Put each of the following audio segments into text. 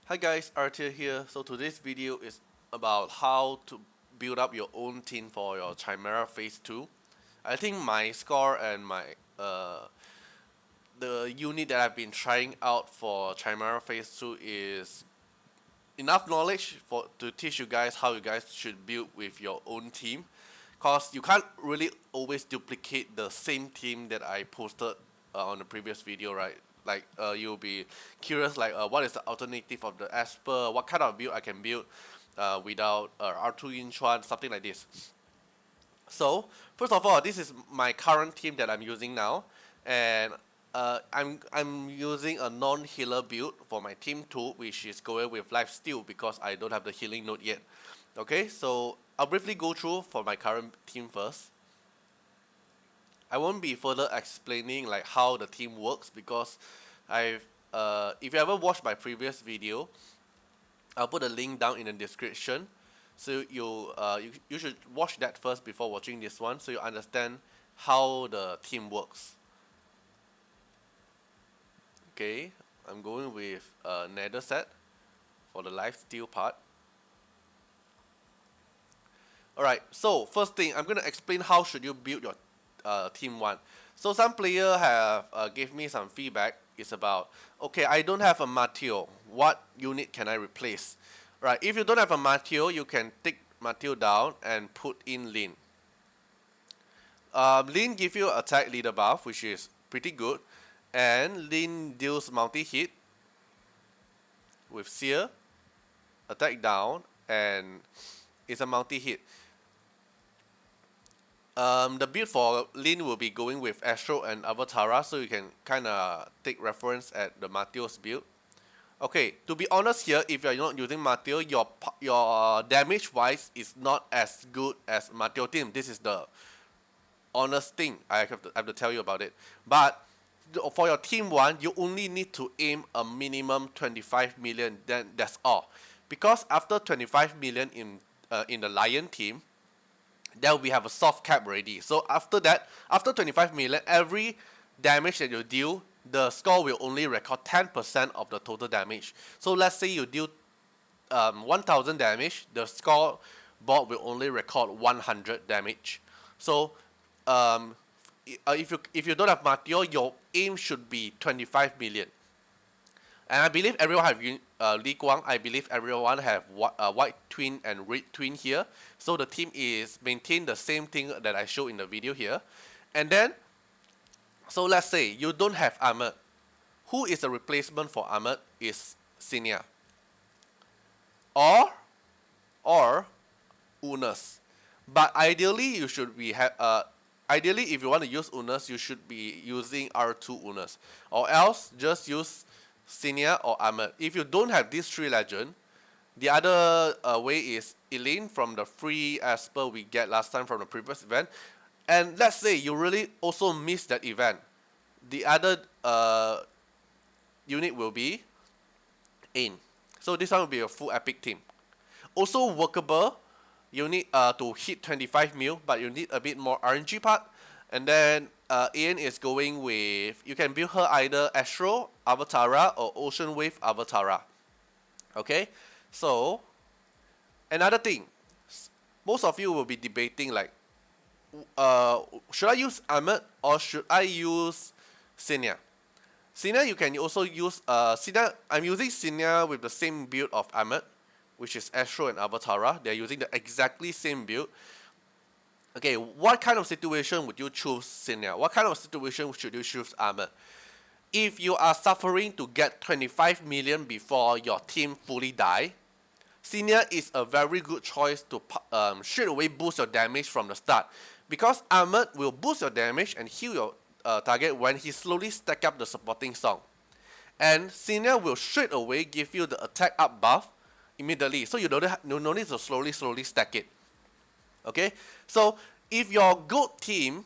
Hi guys, Artiar here. So today's video is about how to build up your own team for your Chimera Phase 2. I think my score and the unit that I've been trying out for Chimera Phase 2 is enough knowledge to teach you guys how you guys should build with your own team. Cause you can't really always duplicate the same team that I posted on the previous video, right? Like you'll be curious like what is the alternative of the Esper, what kind of build I can build without R2 in one, something like this. So first of all, this is my current team that I'm using now, and I'm using a non-healer build for my team 2, which is going with lifesteal because I don't have the healing node yet. Okay, so I'll briefly go through for my current team first. I won't be further explaining like how the team works because if you ever watched my previous video, I'll put a link down in the description. So you should watch that first before watching this one so you understand how the team works. Okay, I'm going with Nether set for the lifesteal part. Alright, so first thing, I'm going to explain how should you build your team 1. So some player have gave me some feedback. It's about, okay, I don't have a Mateo. What unit can I replace? Right, if you don't have a Mateo, you can take Mateo down and put in Lin. Lin give you attack leader buff, which is pretty good. And Lin deals multi-hit with Seer, attack down, and it's a multi-hit. The build for Lin will be going with Astro and Avatara, so you can kind of take reference at the Mateo's build. Okay, to be honest here, if you're not using Mateo, your damage wise is not as good as Mateo team. This is the honest thing I have to tell you about it. But for your team 1, you only need to aim a minimum 25 million, then that's all. Because after 25 million in the Lion team, then we have a soft cap already. So after that, after 25 million, every damage that you deal, the score will only record 10% of the total damage. So let's say you deal 1000 damage, the score board will only record 100 damage. So if you don't have Mateo, your aim should be 25 million. And I believe everyone have Li Guang. I believe everyone have white twin and red twin here. So the team is maintain the same thing that I showed in the video here. And then, so let's say you don't have Ahmed. Who is a replacement for Ahmed is Cecilia. Or Unas. But ideally you should be ideally if you want to use Unas, you should be using R2 Unas. Or else just use Cecilia or Ahmed. If you don't have these 3 legends, the other way is Elaine from the free Esper we get last time from the previous event. And let's say you really also miss that event. The other unit will be Ain. So this one will be a full epic team. Also workable, you need to hit 25 mil, but you need a bit more RNG part. And then Ian is going with, you can build her either Astro Avatara or Ocean Wave Avatara. Okay, so another thing, most of you will be debating like, should I use Ahmed or should I use Cecilia? Cecilia you can also use, Cecilia, I'm using Cecilia with the same build of Ahmed, which is Astro and Avatara. They're using the exactly same build. Okay, what kind of situation would you choose Cecilia? What kind of situation should you choose Ahmed? If you are suffering to get 25 million before your team fully die, Cecilia is a very good choice to straight away boost your damage from the start. Because Ahmed will boost your damage and heal your target when he slowly stack up the supporting song. And Cecilia will straight away give you the attack up buff immediately. So you no need to slowly stack it. Okay, so if your GOAT team,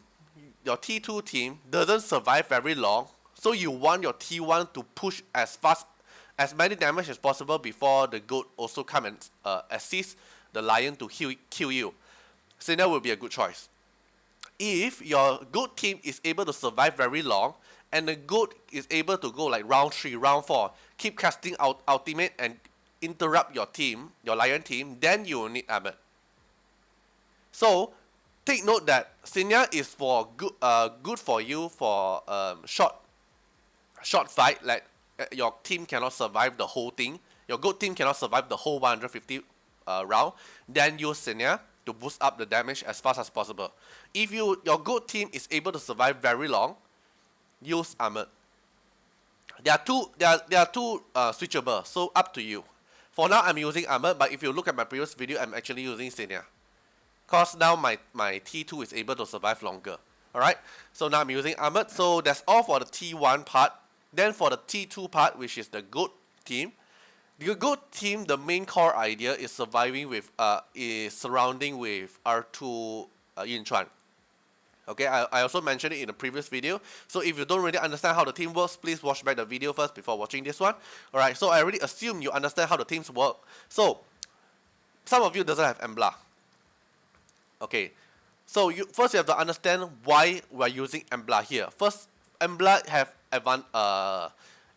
your T2 team doesn't survive very long, so you want your T1 to push as fast, as many damage as possible before the GOAT also come and assist the Lion to kill you, Cecilia will be a good choice. If your GOAT team is able to survive very long, and the GOAT is able to go like round 3, round 4, keep casting out ultimate and interrupt your team, your lion team, then you will need Ahmed. So take note that Cecilia is for good for you for short fight. Like your team cannot survive the whole thing. Your good team cannot survive the whole 150 round. Then use Cecilia to boost up the damage as fast as possible. If your good team is able to survive very long, use Ahmed. There are two switchable, so up to you. For now, I'm using Ahmed, but if you look at my previous video, I'm actually using Cecilia. Cause now my T2 is able to survive longer. Alright, so now I'm using Ahmed. So that's all for the T1 part. Then for the T2 part, which is the good team. The good team, the main core idea is surviving with is surrounding with R2 Yinchuan. Okay, I also mentioned it in the previous video. So if you don't really understand how the team works, please watch back the video first before watching this one. Alright, so I already assume you understand how the teams work. So some of you doesn't have Embla. Okay, so first you have to understand why we're using Embla here. First, Embla have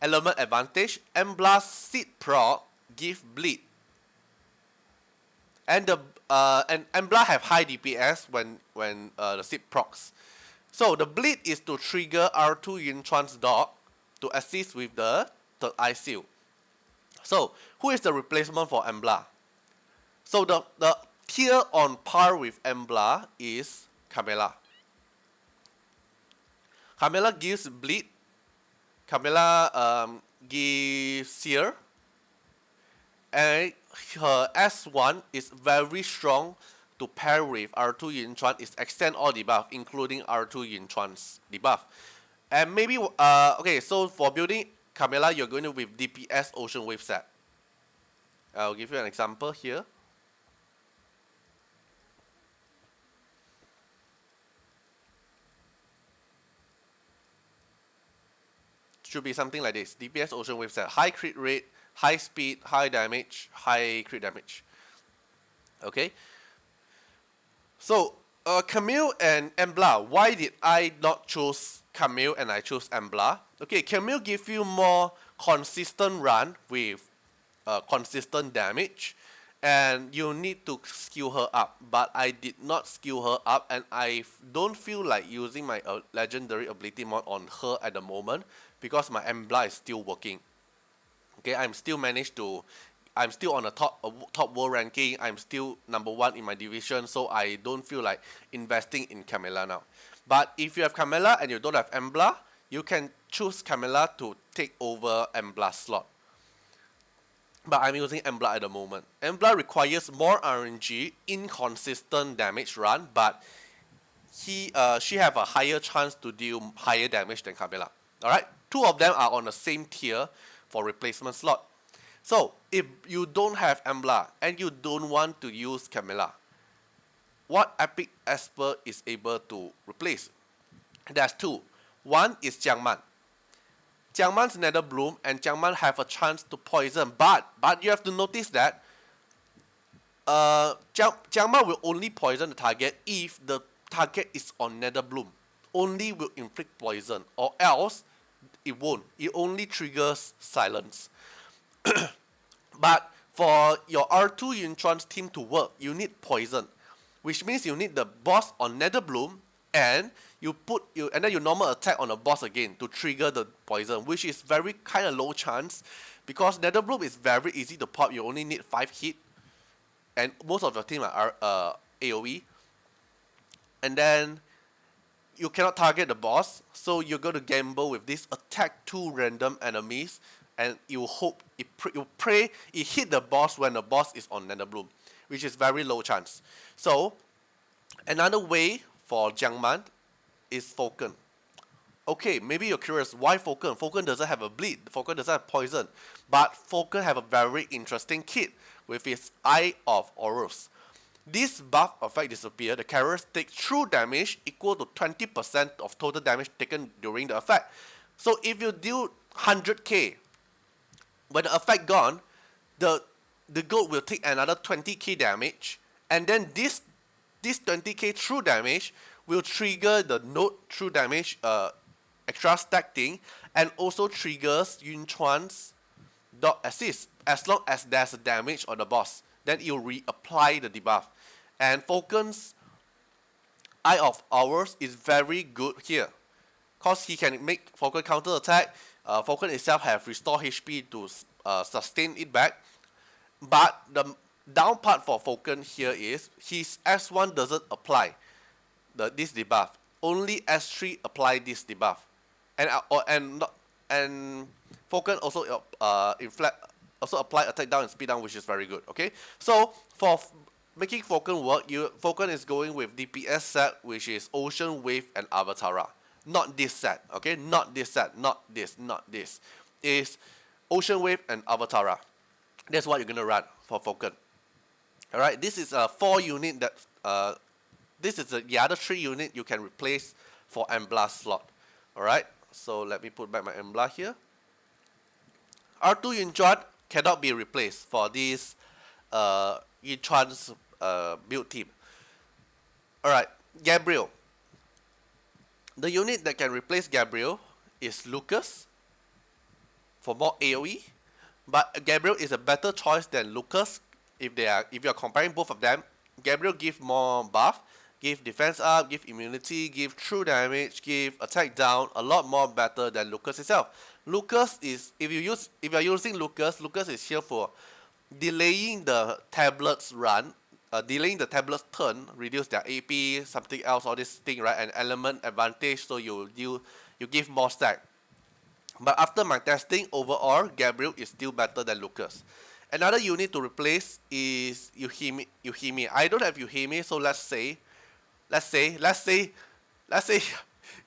element advantage. Embla seed proc give bleed, and Embla have high DPS when the seed procs. So the bleed is to trigger R2 Yinchuan's dog to assist with the third eye seal. So who is the replacement for Embla? So the tier on par with Embla is Chimera. Chimera gives bleed. Chimera gives sear. And her S1 is very strong to pair with R2 Yinchuan. Is extend all debuff, including R2 Yinchuan's debuff. And maybe okay, so for building Chimera, you're going to with DPS Ocean Wave set. I'll give you an example here. Should be something like this. DPS Ocean Wave set. High crit rate, high speed, high damage, high crit damage. Okay. So Camille and Embla. Why did I not choose Camille and I chose Embla? Okay, Camille give you more consistent run with consistent damage, and you need to skill her up. But I did not skill her up, and I don't feel like using my legendary ability mod on her at the moment because my Embla is still working. Okay, I'm still on the top world ranking. I'm still #1 in my division, so I don't feel like investing in Chimera now. But if you have Chimera and you don't have Embla, you can choose Chimera to take over Embla's slot. But I'm using Embla at the moment. Embla requires more RNG, inconsistent damage run, but she have a higher chance to deal higher damage than Chimera. Alright, two of them are on the same tier for replacement slot. So if you don't have Embla and you don't want to use Chimera, what epic Esper is able to replace? There's two. One is Jiangman. Jiangman's Nether Bloom and Jiangman have a chance to poison, but you have to notice that Jiangman will only poison the target if the target is on Nether Bloom. Only will inflict poison, or else it won't. It only triggers silence. But for your R2 Yinchuan's team to work, you need poison, which means you need the boss on Nether Bloom, and then you normal attack on the boss again to trigger the poison, which is very kind of low chance because Nether Bloom is very easy to pop. You only need 5 hit, and most of your team are AoE, and then you cannot target the boss, so you're going to gamble with this attack 2 random enemies, and you hope you pray it hit the boss when the boss is on Nether Bloom, which is very low chance. So another way for Jiangman is Falcon. Okay, maybe you're curious, why Falcon? Falcon doesn't have a bleed, Falcon doesn't have poison, but Falcon have a very interesting kit with its Eye of Horus. This buff effect disappears, the characters take true damage equal to 20% of total damage taken during the effect. So if you deal 100k, when the effect gone, the goat will take another 20k damage, and then this 20k true damage will trigger the note true damage extra stack thing, and also triggers Yunchuan's dot assist as long as there's a damage on the boss, then you'll reapply the debuff. And Falcon's Eye of Hours is very good here, cause he can make Falcon counter attack. Falcon itself have restore HP to sustain it back. But the down part for Falcon here is his S1 doesn't apply this debuff. Only S3 apply this debuff, and Falcon also also apply attack down and speed down, which is very good. Okay, so for making Falcon work, Falcon is going with DPS set, which is Ocean Wave and Avatara. Not this set, okay? Not this set, not this, not this. Is Ocean Wave and Avatara. That's what you're gonna run for Falcon. Alright, this is a 4 unit that this is the other 3 unit you can replace for Embla slot. Alright, so let me put back my Embla here. R2 Yunchuan cannot be replaced for this Yunchuan's build team. Alright, Gabriel. The unit that can replace Gabriel is Lucas for more AoE, but Gabriel is a better choice than Lucas if you're comparing both of them. Gabriel give more buff, give defense up, give immunity, give true damage, give attack down, a lot more better than Lucas itself. Lucas is if you're using Lucas is here for delaying the tablet's run, delaying the tablet's turn, reduce their AP, something else, all this thing, right? An element advantage, so you give more stack. But after my testing, overall, Gabriel is still better than Lucas. Another unit to replace is Yuhime. I don't have Yuhime, so let's say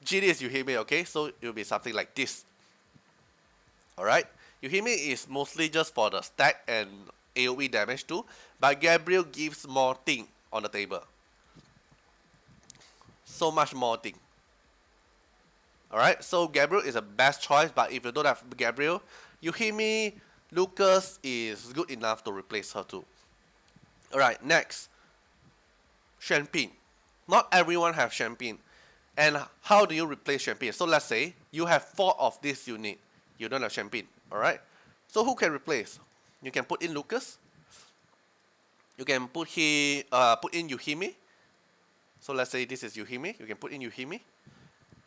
GD is Yuhime, okay? So it will be something like this. Alright? Yuhime is mostly just for the stack and AoE damage too, but Gabriel gives more thing on the table. So much more thing. Alright, so Gabriel is the best choice, but if you don't have Gabriel, Yuhime, Lucas is good enough to replace her too. Alright, next. Shenpin. Not everyone have Shenpin. And how do you replace Shenpin? So let's say you have 4 of this unit. You don't have Shenpin. Alright? So who can replace? You can put in Lucas. You can put in Yuhime. So let's say this is Yuhime. You can put in Yuhime.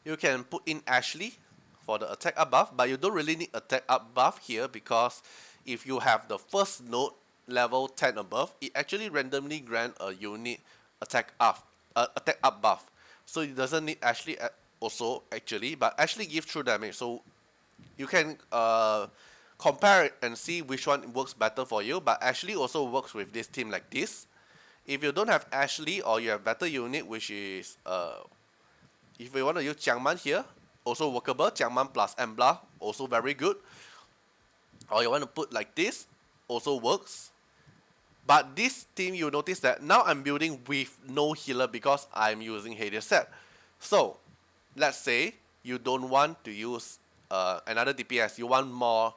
You can put in Ashley for the attack up buff, but you don't really need attack up buff here because if you have the first node level 10 above, it actually randomly grant a unit attack up buff. So it doesn't need Ashley also actually, but Ashley gives true damage. So you can compare it and see which one works better for you, but Ashley also works with this team like this. If you don't have Ashley or you have better unit, which is if you want to use Jiangman here, also workable. Jiangman plus Embla, also very good. Or you want to put like this, also works. But this team, you notice that now I'm building with no healer because I'm using Hades set. So, let's say you don't want to use another DPS, you want more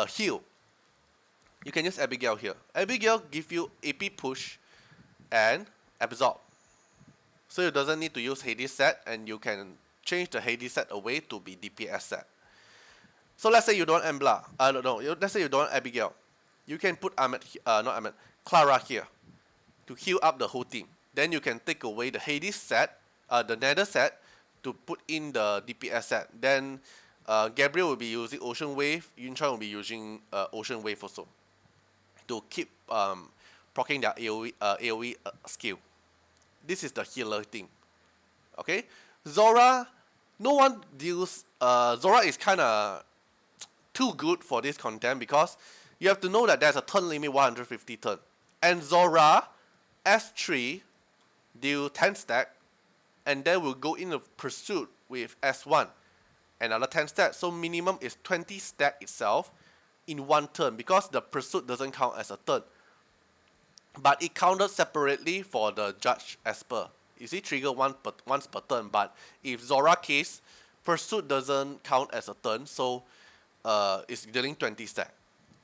heal. You can use Abigail here. Abigail give you AP push and absorb. So you doesn't need to use Hades set, and you can change the Hades set away to be DPS set. So let's say you don't want Embla. Let's say you don't want Abigail. You can put Clara here to heal up the whole team. Then you can take away the Hades set, the Nether set, to put in the DPS set. Then Gabriel will be using Ocean Wave. Yunchuan will be using Ocean Wave also to keep proccing their AoE skill. This is the healer thing. Okay? Zora, no one deals. Zora is kind of too good for this content because you have to know that there's a turn limit 150 turn. And Zora, S3, deal 10 stack, and then will go in a pursuit with S1, another 10 stack. So minimum is 20 stack itself in one turn because the pursuit doesn't count as a turn. But it counted separately for the Judge Esper. You see, trigger once per turn, but if Zora case, pursuit doesn't count as a turn, so it's dealing 20 stack.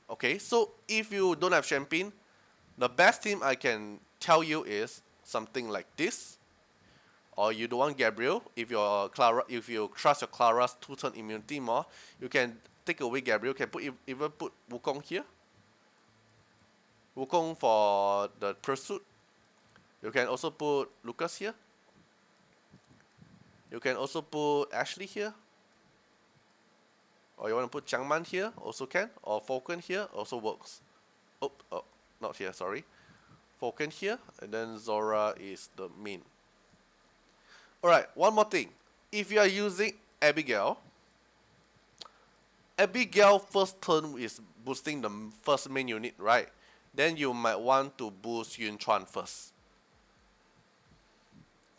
Okay, so if you don't have Champagne, the best team I can tell you is something like this. Or you don't want Gabriel, if you trust your Clara's 2-turn immunity more, you can take away Gabriel, you can even put Wukong here. Wukong for the pursuit. You can also put Lucas here. You can also put Ashley here. Or you want to put Jiangman here, also can. Or Falcon here, also works. Oh, not here, sorry. Falcon here, and then Zora is the main. Alright, one more thing. If you are using Abigail first turn is boosting the first main unit, right? Then you might want to boost Yun Chuan first.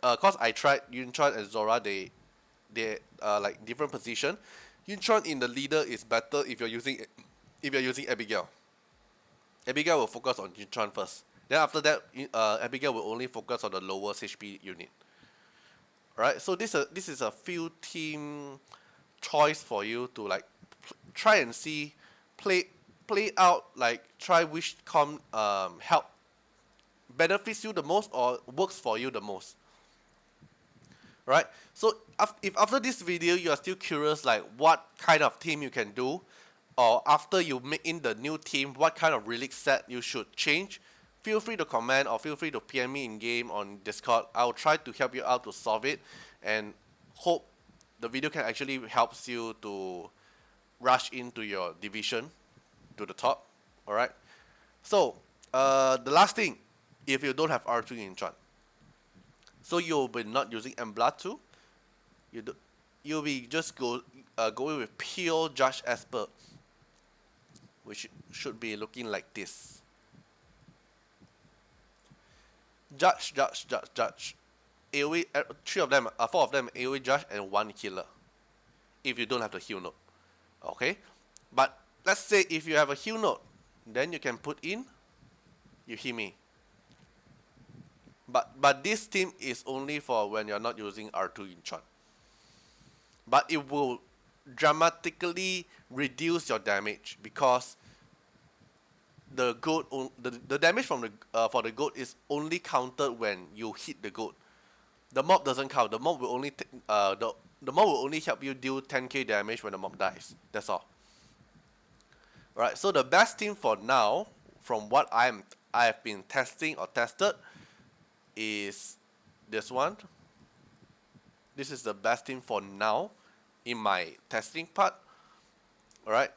Cause I tried Yun Chuan and Zora, they like different position. Yun Chuan in the leader is better if you're using Abigail. Abigail will focus on Yun Chuan first. Then after that, Abigail will only focus on the lowest HP unit. Right? So this is a few team choice for you to like try and see, play out, like try which help benefits you the most or works for you the most. Right? So if after this video you are still curious like what kind of team you can do, or after you make in the new team what kind of relic set you should change, feel free to comment or feel free to PM me in game on Discord. I'll try to help you out to solve it, and hope the video can actually helps you to rush into your division to the top. Alright. So the last thing, if you don't have R2 in Chuan, so you'll be not using Embla 2, you'll be just going with pure Judge Esper, which should be looking like this. Judge. AoE, four of them AoE Judge and one healer. If you don't have the heal node. Okay? But let's say if you have a heal node, then you can put in Yuhime. But this team is only for when you're not using R2 in Chuan. But it will dramatically reduce your damage because the goat the damage from the for the goat is only counted when you hit the goat. The mob doesn't count. The mob will only the mob will only help you deal 10k damage when the mob dies. That's all. Alright, so the best team for now, from what I have been testing or tested, is this one. This is the best team for now in my testing part. Alright.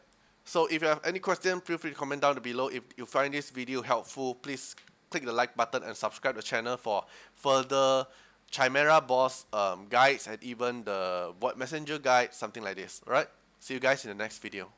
So if you have any question, feel free to comment down below. If you find this video helpful, please click the like button and subscribe to the channel for further Chimera boss guides and even the Void Messenger guide, something like this. Alright, see you guys in the next video.